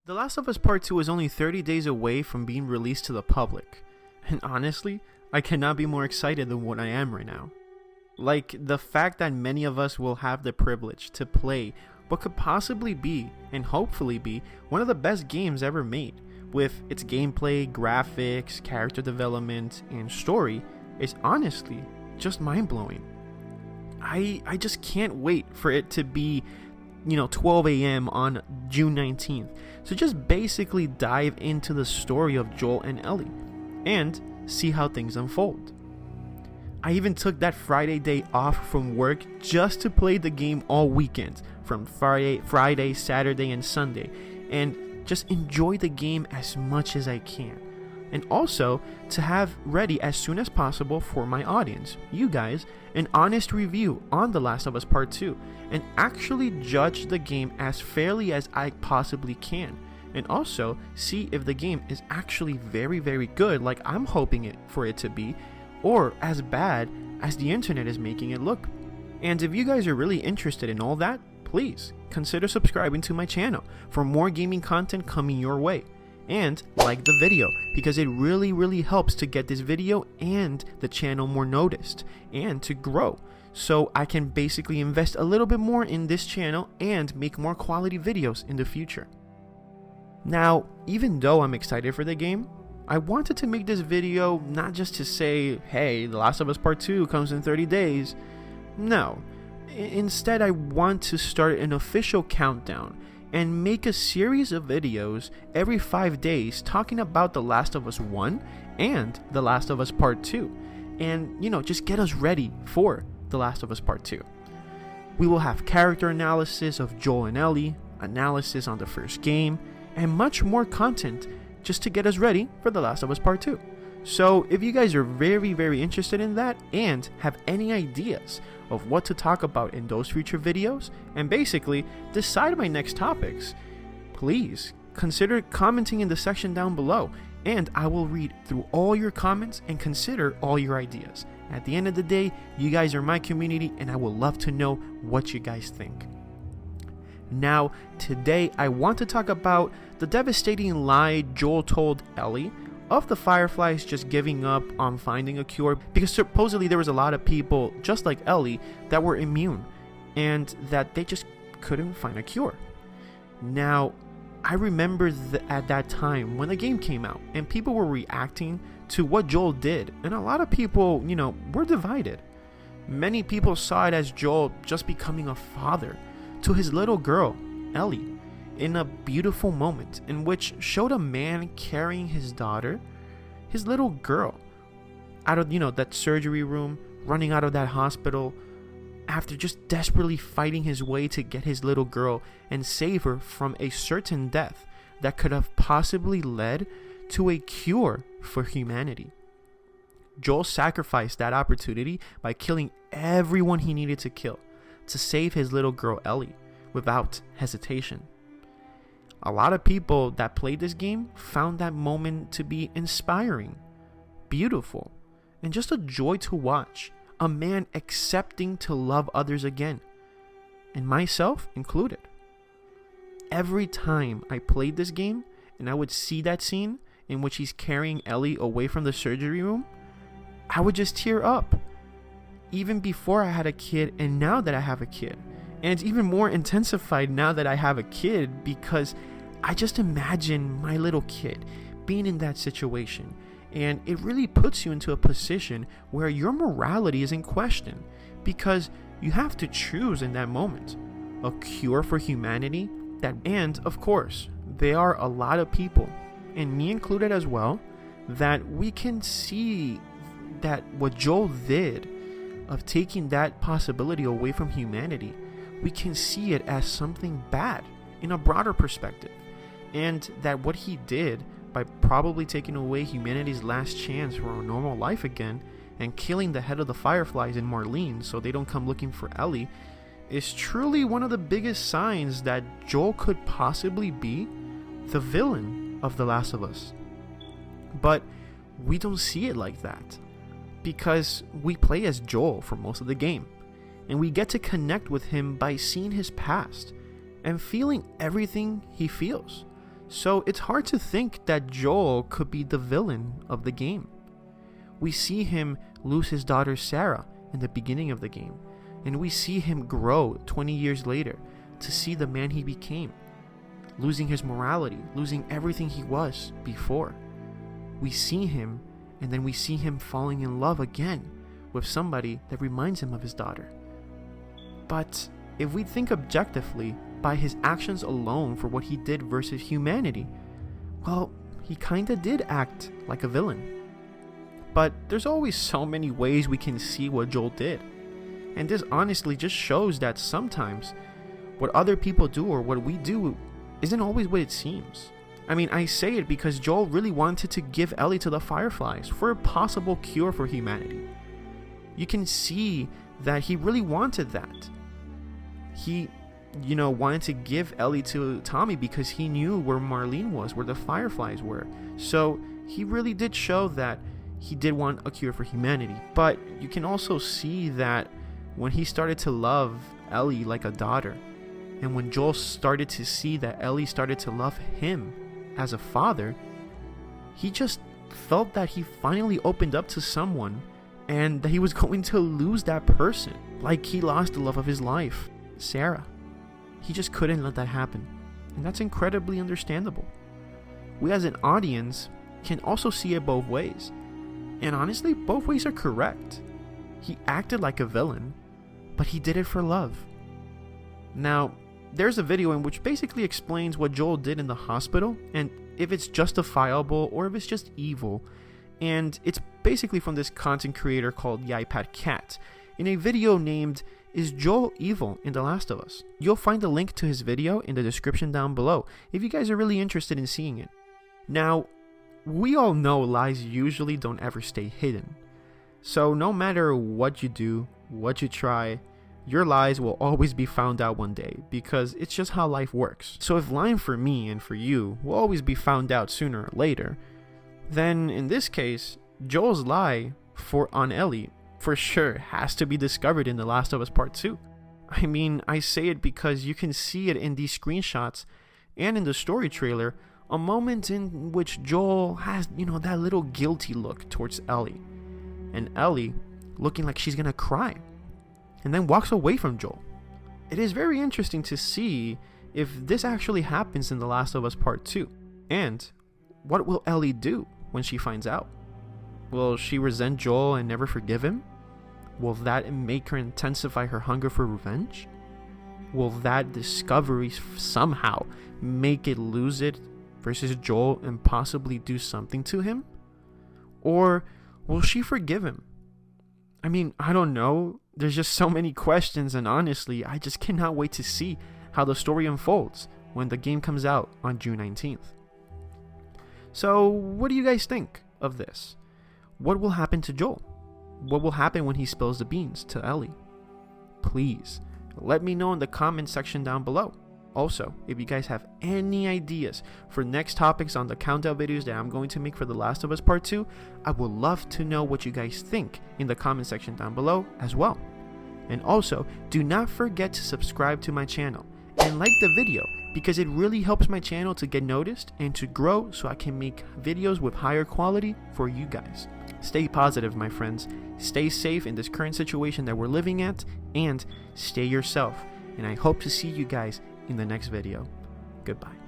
The Last of Us Part 2 is only 30 days away from being released to the public, and honestly, I cannot be more excited than what I am right now. Like, the fact that many of us will have the privilege to play what could possibly be, and hopefully be, one of the best games ever made, with its gameplay, graphics, character development, and story, is honestly just mind-blowing. I just can't wait for it to be 12 a.m. on June 19th. So just basically dive into the story of Joel and Ellie and see how things unfold. I even took that Friday day off from work just to play the game all weekend, from Friday, Saturday, and Sunday, and just enjoy the game as much as I can. And also to have ready as soon as possible for my audience, you guys, an honest review on The Last of Us Part 2 and actually judge the game as fairly as I possibly can, and also see if the game is actually very, very good like I'm hoping for it to be, or as bad as the internet is making it look. And if you guys are really interested in all that, please consider subscribing to my channel for more gaming content coming your way. And like the video, because it really helps to get this video and the channel more noticed and to grow, so I can basically invest a little bit more in this channel and make more quality videos in the future. Now, even though I'm excited for the game, I wanted to make this video not just to say, hey, The Last of Us Part 2 comes in 30 days. No, instead I want to start an official countdown and make a series of videos every 5 days talking about The Last of Us 1 and The Last of Us Part 2, and just get us ready for The Last of Us Part 2. We will have character analysis of Joel and Ellie, analysis on the first game, and much more content just to get us ready for The Last of Us Part 2. So if you guys are very interested in that and have any ideas of what to talk about in those future videos, and basically decide my next topics, please consider commenting in the section down below, and I will read through all your comments and consider all your ideas. At the end of the day, you guys are my community and I would love to know what you guys think. Now, today I want to talk about the devastating lie Joel told Ellie of the Fireflies just giving up on finding a cure, because supposedly there was a lot of people just like Ellie that were immune and that they just couldn't find a cure. Now, I remember at that time when the game came out and people were reacting to what Joel did, and a lot of people, were divided. Many people saw it as Joel just becoming a father to his little girl, Ellie, in a beautiful moment in which showed a man carrying his daughter, his little girl, out of that surgery room, running out of that hospital after just desperately fighting his way to get his little girl and save her from a certain death that could have possibly led to a cure for humanity. Joel sacrificed that opportunity by killing everyone he needed to kill to save his little girl Ellie without hesitation. A lot of people that played this game found that moment to be inspiring, beautiful, and just a joy to watch. A man accepting to love others again, and myself included. Every time I played this game and I would see that scene in which he's carrying Ellie away from the surgery room, I would just tear up. Even before I had a kid and now that I have a kid. And it's even more intensified now that I have a kid, because I just imagine my little kid being in that situation, and it really puts you into a position where your morality is in question, because you have to choose in that moment a cure for humanity. And of course, there are a lot of people, and me included as well, that we can see that what Joel did of taking that possibility away from humanity, we can see it as something bad in a broader perspective, and that what he did by probably taking away humanity's last chance for a normal life again and killing the head of the Fireflies in Marlene so they don't come looking for Ellie is truly one of the biggest signs that Joel could possibly be the villain of The Last of Us. But we don't see it like that, because we play as Joel for most of the game, and we get to connect with him by seeing his past and feeling everything he feels. So it's hard to think that Joel could be the villain of the game. We see him lose his daughter Sarah in the beginning of the game, and we see him grow 20 years later to see the man he became, losing his morality, losing everything he was before. We see him, and then we see him falling in love again with somebody that reminds him of his daughter. But if we think objectively, by his actions alone for what he did versus humanity, well, he kinda did act like a villain. But there's always so many ways we can see what Joel did. And this honestly just shows that sometimes what other people do or what we do isn't always what it seems. I mean, I say it because Joel really wanted to give Ellie to the Fireflies for a possible cure for humanity. You can see that he really wanted that. He, wanted to give Ellie to Tommy because he knew where Marlene was, where the Fireflies were. So he really did show that he did want a cure for humanity. But you can also see that when he started to love Ellie like a daughter, and when Joel started to see that Ellie started to love him as a father, he just felt that he finally opened up to someone and that he was going to lose that person, like he lost the love of his life, Sarah. He just couldn't let that happen, and that's incredibly understandable. We as an audience can also see it both ways, and honestly, both ways are correct. He acted like a villain, but he did it for love. Now, there's a video in which basically explains what Joel did in the hospital, and if it's justifiable or if it's just evil, and it's basically from this content creator called TheIpadCat, in a video named "Is Joel Evil in The Last of Us?" You'll find the link to his video in the description down below if you guys are really interested in seeing it. Now, we all know lies usually don't ever stay hidden. So no matter what you do, what you try, your lies will always be found out one day, because it's just how life works. So if lying for me and for you will always be found out sooner or later, then in this case, Joel's lie on Ellie for sure has to be discovered in The Last of Us Part 2. I mean, I say it because you can see it in these screenshots and in the story trailer, a moment in which Joel has, that little guilty look towards Ellie. And Ellie looking like she's gonna cry, and then walks away from Joel. It is very interesting to see if this actually happens in The Last of Us Part 2. And what will Ellie do when she finds out? Will she resent Joel and never forgive him? Will that make her intensify her hunger for revenge? Will that discovery somehow make it lose it versus Joel and possibly do something to him? Or will she forgive him? I mean, I don't know. There's just so many questions, and honestly, I just cannot wait to see how the story unfolds when the game comes out on June 19th. So, what do you guys think of this? What will happen to Joel? What will happen when he spills the beans to Ellie? Please, let me know in the comment section down below. Also, if you guys have any ideas for next topics on the countdown videos that I'm going to make for The Last of Us Part 2, I would love to know what you guys think in the comment section down below as well. And also, do not forget to subscribe to my channel and like the video, because it really helps my channel to get noticed and to grow so I can make videos with higher quality for you guys. Stay positive, my friends. Stay safe in this current situation that we're living at, and stay yourself. And I hope to see you guys in the next video. Goodbye.